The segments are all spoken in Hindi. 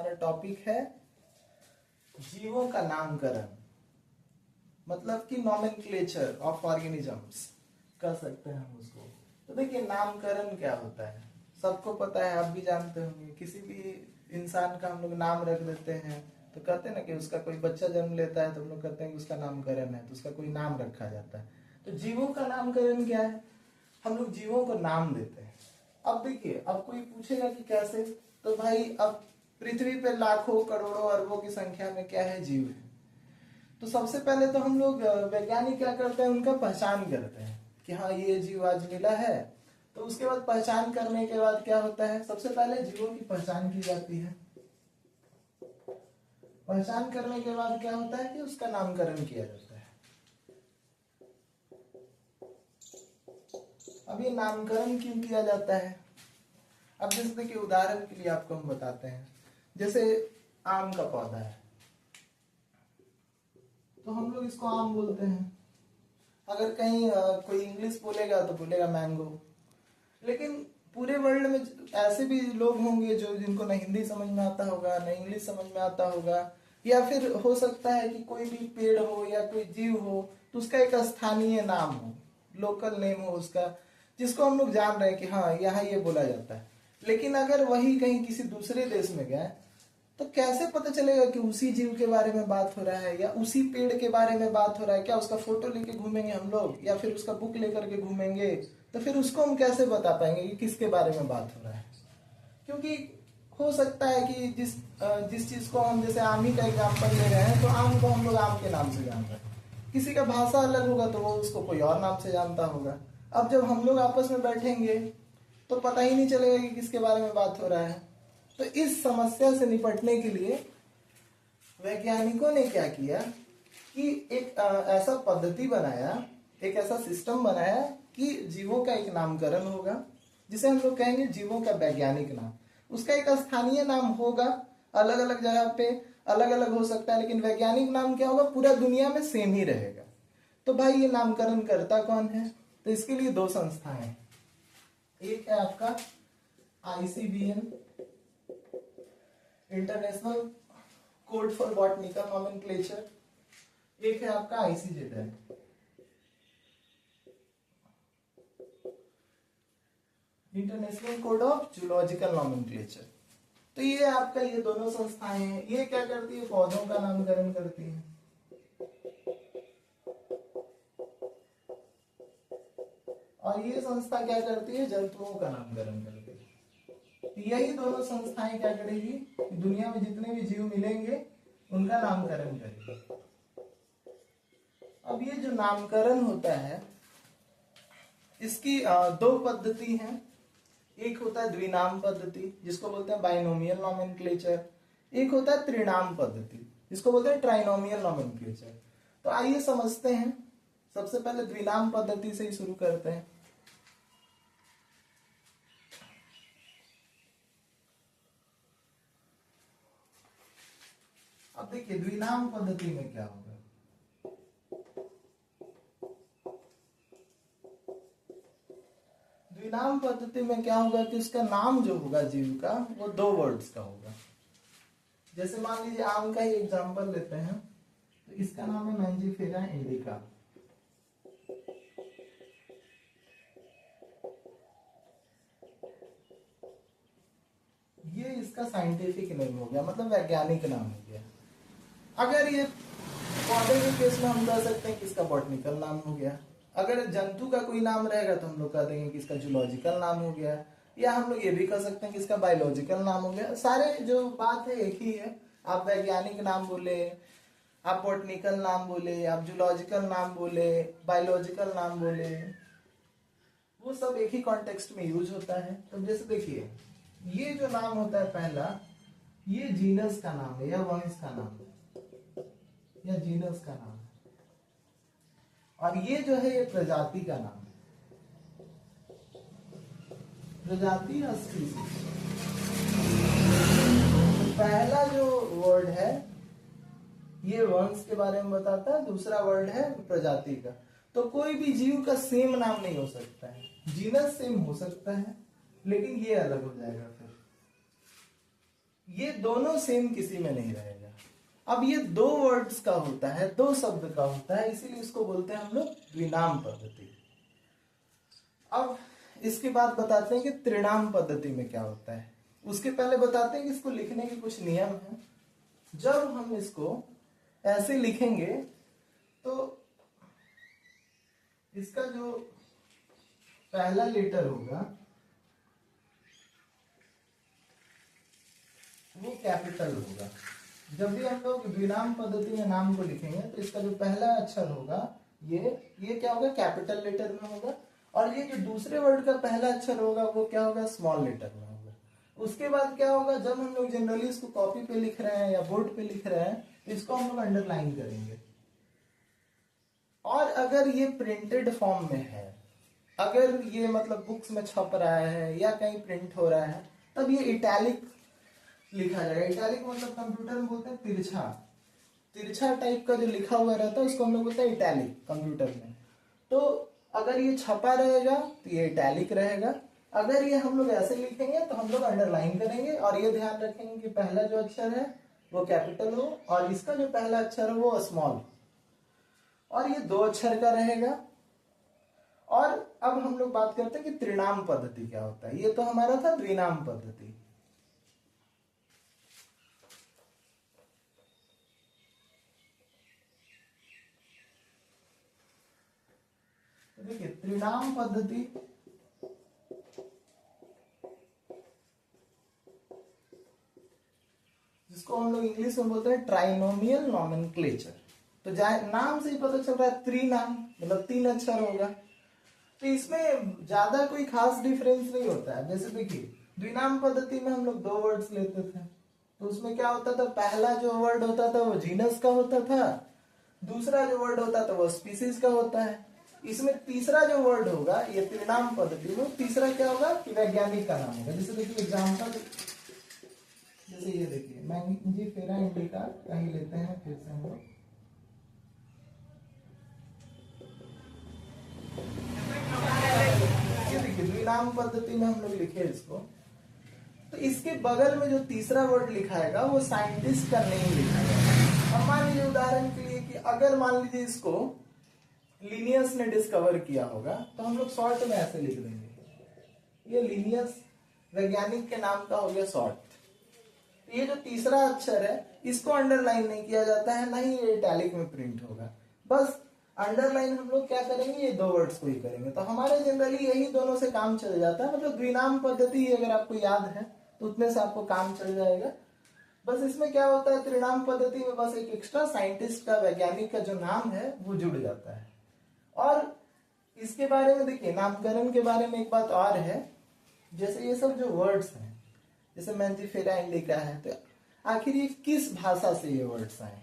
हमारा टॉपिक है जीवों का नामकरण, मतलब कि नॉमेनक्लेचर ऑफ ऑर्गेनिजम्स कर सकते हैं हम उसको। तो देखिए नामकरण क्या होता है, सबको पता है, आप भी जानते होंगे। किसी भी इंसान का हम लोग नाम रख देते हैं, तो कहते हैं ना कि उसका कोई बच्चा जन्म लेता है तो हम लोग कहते हैं कि उसका नामकरण है, तो उसका कोई नाम रखा जाता है। तो जीवों का नामकरण क्या है, हम लोग जीवों को नाम देते हैं। अब देखिए, अब कोई पूछेगा कि कैसे, तो भाई अब पृथ्वी पे लाखों करोड़ों अरबों की संख्या में क्या है, जीव है। तो सबसे पहले तो हम लोग वैज्ञानिक क्या करते हैं, उनका पहचान करते हैं कि हाँ ये जीव आज मिला है। तो उसके बाद पहचान करने के बाद क्या होता है, सबसे पहले जीवों की पहचान की जाती है। पहचान करने के बाद क्या होता है कि उसका नामकरण किया जाता है। अब ये नामकरण क्यों किया जाता है, अब जैसे देखिए उदाहरण के लिए आपको हम बताते हैं, जैसे आम का पौधा है तो हम लोग इसको आम बोलते हैं। अगर कहीं कोई इंग्लिश बोलेगा तो बोलेगा मैंगो। लेकिन पूरे वर्ल्ड में ऐसे भी लोग होंगे जो जिनको न हिंदी समझ में आता होगा, न इंग्लिश समझ में आता होगा, या फिर हो सकता है कि कोई भी पेड़ हो या कोई जीव हो तो उसका एक स्थानीय नाम हो, लोकल नेम हो उसका, जिसको हम लोग जान रहे हैं कि हाँ यहाँ ये बोला जाता है। लेकिन अगर वही कहीं किसी दूसरे देश में गए तो कैसे पता चलेगा कि उसी जीव के बारे में बात हो रहा है या उसी पेड़ के बारे में बात हो रहा है। क्या उसका फोटो लेके घूमेंगे हम लोग या फिर उसका बुक लेकर के घूमेंगे, तो फिर उसको हम कैसे बता पाएंगे कि किसके बारे में बात हो रहा है। क्योंकि हो सकता है कि जिस चीज को हम जैसे आम ही का एग्जाम्पल ले रहे हैं, तो आम को हम लोग आम के नाम से जान रहे हैं, किसी का भाषा अलग होगा तो वो उसको कोई और नाम से जानता होगा। अब जब हम लोग आपस में बैठेंगे तो पता ही नहीं चलेगा कि किसके बारे में बात हो रहा है। तो इस समस्या से निपटने के लिए वैज्ञानिकों ने क्या किया कि एक ऐसा पद्धति बनाया, एक ऐसा सिस्टम बनाया कि जीवों का एक नामकरण होगा, जिसे हम लोग कहेंगे जीवों का वैज्ञानिक नाम। उसका एक स्थानीय नाम होगा, अलग अलग जगह पे अलग अलग हो सकता है, लेकिन वैज्ञानिक नाम क्या होगा, पूरा दुनिया में सेम ही रहेगा। तो भाई ये नामकरण करता कौन है, तो इसके लिए दो संस्थाएं हैं। एक है आपका ICBN, international code for botanical nomenclature, एक है आपका ICZN, international code of zoological nomenclature. तो ये आपका ये दोनों संस्थाएं हैं। ये क्या करती है, पौधों का नामकरण करती है, और ये संस्था क्या करती है, जंतुओं का नामकरण करती है। यही दोनों संस्थाएं क्या करेगी, दुनिया में जितने भी जीव मिलेंगे उनका नामकरण करेगी। अब ये जो नामकरण होता है इसकी दो पद्धति हैं। एक होता है द्विनाम पद्धति, जिसको बोलते हैं बाइनोमियल नॉमेनक्लेचर। एक होता है त्रिनाम पद्धति, जिसको बोलते हैं ट्राइनोमियल नॉमेनक्लेचर। तो आइए समझते हैं, सबसे पहले द्विनाम पद्धति से ही शुरू करते हैं। अब देखिए द्विनाम पद्धति में क्या होगा, द्विनाम पद्धति में क्या होगा कि उसका नाम जो होगा जीव का वो दो वर्ड्स का होगा। जैसे मान लीजिए आम का ही एग्जांपल लेते हैं, तो इसका नाम है मैंजीफेरा इंडिका। ये इसका साइंटिफिक नेम हो गया, मतलब वैज्ञानिक नाम हो गया। अगर ये पौधे के केस में हम कह सकते हैं कि इसका बॉटनिकल नाम हो गया। अगर जंतु का कोई नाम रहेगा तो हम लोग कह देंगे कि इसका जूलॉजिकल नाम हो गया, या हम लोग ये भी कह सकते हैं कि इसका बायोलॉजिकल नाम हो गया। सारे जो बात है एक ही है। आप वैज्ञानिक नाम बोले, आप बॉटनिकल नाम बोले, आप जूलॉजिकल नाम बोले, बायोलॉजिकल नाम बोले, वो सब एक ही कॉन्टेक्स्ट में यूज होता है। तो जैसे देखिए ये जो नाम होता है पहला, ये जीनस का नाम है या वंश का नाम है या जीनस का नाम है, और ये जो है ये प्रजाति का नाम है, प्रजाति या स्पीसीज। पहला जो वर्ड है ये वंश के बारे में बताता है, दूसरा वर्ड है प्रजाति का। तो कोई भी जीव का सेम नाम नहीं हो सकता है, जीनस सेम हो सकता है लेकिन ये अलग हो जाएगा। फिर ये दोनों सेम किसी में नहीं रहेगा। अब ये दो वर्ड्स का होता है, दो शब्द का होता है, इसीलिए इसको बोलते हैं हम लोग द्विनाम पद्धति। अब इसके बाद बताते हैं कि त्रिनाम पद्धति में क्या होता है। उसके पहले बताते हैं कि इसको लिखने के कुछ नियम हैं। जब हम इसको ऐसे लिखेंगे तो इसका जो पहला लेटर होगा वो कैपिटल होगा। जब भी हम लोग द्विनाम पद्धति में नाम को लिखेंगे तो इसका जो पहला अक्षर होगा ये क्या होगा, कैपिटल लेटर में होगा, और ये जो दूसरे वर्ड का पहला अक्षर होगा वो क्या होगा, स्मॉल लेटर में होगा। उसके बाद क्या होगा, जब हम लोग जनरली इसको कॉपी पे लिख रहे हैं या बोर्ड पे लिख रहे हैं तो इसको हम लोग अंडरलाइन करेंगे। और अगर ये प्रिंटेड फॉर्म में है, अगर ये मतलब बुक्स में छप रहा है या कहीं प्रिंट हो रहा है, तब ये इटैलिक लिखा जाएगा। इटैलिक मतलब कंप्यूटर में बोलते हैं तिरछा, तिरछा टाइप का जो लिखा हुआ रहता है उसको हम लोग बोलते हैं इटैलिक कंप्यूटर में। तो अगर ये छपा रहेगा तो ये इटैलिक रहेगा, अगर ये हम लोग ऐसे लिखेंगे तो हम लोग अंडरलाइन करेंगे। और ये ध्यान रखेंगे कि पहला जो अक्षर है वो कैपिटल हो और इसका जो पहला अक्षर है वो स्मॉल, और ये दो अक्षर का रहेगा। और अब हम लोग बात करते हैं कि त्रिनाम पद्धति क्या होता है। ये तो हमारा था द्विनाम पद्धति। देखिए त्रिनाम पद्धति जिसको हम लोग इंग्लिश में बोलते हैं ट्राइनोमियल नॉमेनक्लेचर। तो नाम से ही पता चल रहा है त्रिनाम मतलब तीन अक्षर होगा। तो इसमें ज्यादा कोई खास डिफरेंस नहीं होता है। जैसे देखिए द्विनाम पद्धति में हम लोग दो वर्ड्स लेते थे, तो उसमें क्या होता था, पहला जो वर्ड होता था वो जीनस का होता था, दूसरा जो वर्ड होता था वो स्पीसीज का होता है। इसमें तीसरा जो वर्ड होगा ये त्रिनाम पद्धति में, तीसरा क्या होगा कि वैज्ञानिक का नाम होगा। जैसे देखिए एग्जाम्पल, जैसे ये देखिए मैंजीफेरा इंडिका कहीं लेते हैं फिर से हम लोग। ये देखिए द्विनाम पद्धति में हम लोग लिखे इसको, तो इसके बगल में जो तीसरा वर्ड लिखाएगा वो साइंटिस्ट का नेम लिखाएगा। अब मान लीजिए उदाहरण के लिए कि अगर मान लीजिए इसको लिनियस ने डिस्कवर किया होगा तो हम लोग शॉर्ट में ऐसे लिख देंगे, ये लिनियस वैज्ञानिक के नाम का हो गया शॉर्ट। ये जो तीसरा अक्षर है इसको अंडरलाइन नहीं किया जाता है, ना ही ये इटैलिक में प्रिंट होगा। बस अंडरलाइन हम लोग क्या करेंगे, ये दो वर्ड्स को ही करेंगे। तो हमारे जनरली यही दोनों से काम चल जाता है। मतलब द्विनाम पद्धति अगर आपको याद है तो उतने से आपको काम चल जाएगा। बस इसमें क्या होता है, त्रिनाम पद्धति में बस एक एक्स्ट्रा साइंटिस्ट का, वैज्ञानिक का जो नाम है वो जुड़ जाता है। और इसके बारे में देखिए नामकरण के बारे में एक बात और है, जैसे ये सब जो वर्ड्स हैं जैसे मैंजीफेरा इंडिका है, तो आखिर ये किस भाषा से ये वर्ड्स आए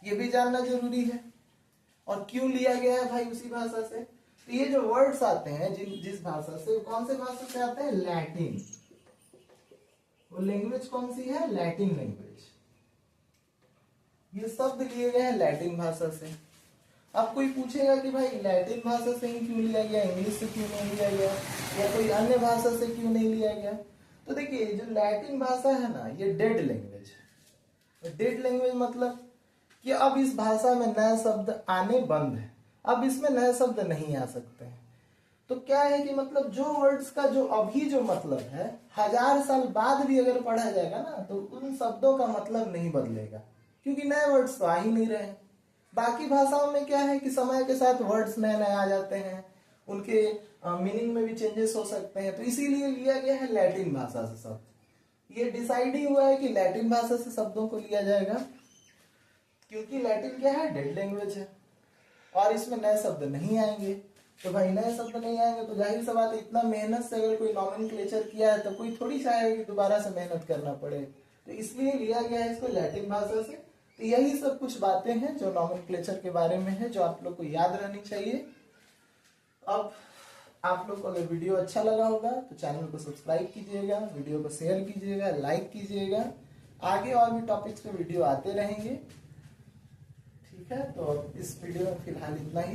ये भी जानना जरूरी है। और क्यों लिया गया है भाई उसी भाषा से। तो ये जो वर्ड्स आते हैं जिस भाषा से, कौन से भाषा से आते हैं, लैटिन। वो लैंग्वेज कौन सी है, लैटिन लैंग्वेज। ये शब्द लिए गए हैं लैटिन भाषा से। अब कोई पूछेगा कि भाई लैटिन भाषा से ही क्यों लिया गया, इंग्लिश से क्यों नहीं लिया गया, या कोई अन्य भाषा से क्यों नहीं लिया गया। तो देखिए जो लैटिन भाषा है ना, ये डेड लैंग्वेज है। डेड लैंग्वेज मतलब कि अब इस भाषा में नए शब्द आने बंद है, अब इसमें नए शब्द नहीं आ सकते हैं। तो क्या है कि मतलब जो वर्ड्स का जो अभी जो मतलब है 1000 साल बाद भी अगर पढ़ा जाएगा ना तो उन शब्दों का मतलब नहीं बदलेगा, क्योंकि नए वर्ड्स तो आ ही नहीं रहे। बाकी भाषाओं में क्या है कि समय के साथ वर्ड्स नए नए आ जाते हैं, उनके मीनिंग में भी चेंजेस हो सकते हैं। तो इसीलिए लिया गया है लैटिन भाषा से शब्द। ये डिसाइड ही हुआ है कि लैटिन भाषा से शब्दों को लिया जाएगा, क्योंकि लैटिन क्या है, डेड लैंग्वेज है और इसमें नए शब्द नहीं आएंगे। तो भाई नए शब्द नहीं आएंगे तो जाहिर सा बात है, इतना मेहनत से अगर कोई नॉमेनक्लेचर किया है तो कोई थोड़ी चाहेगा कि दोबारा से मेहनत करना पड़े। तो इसलिए लिया गया है इसको लैटिन भाषा से। तो यही सब कुछ बातें हैं जो नॉमेनक्लेचर के बारे में है, जो आप लोग को याद रहनी चाहिए। अब आप लोग को अगर वीडियो अच्छा लगा होगा तो चैनल को सब्सक्राइब कीजिएगा, वीडियो को शेयर कीजिएगा, लाइक कीजिएगा। आगे और भी टॉपिक्स पे वीडियो आते रहेंगे। ठीक है, तो इस वीडियो में फिलहाल इतना ही।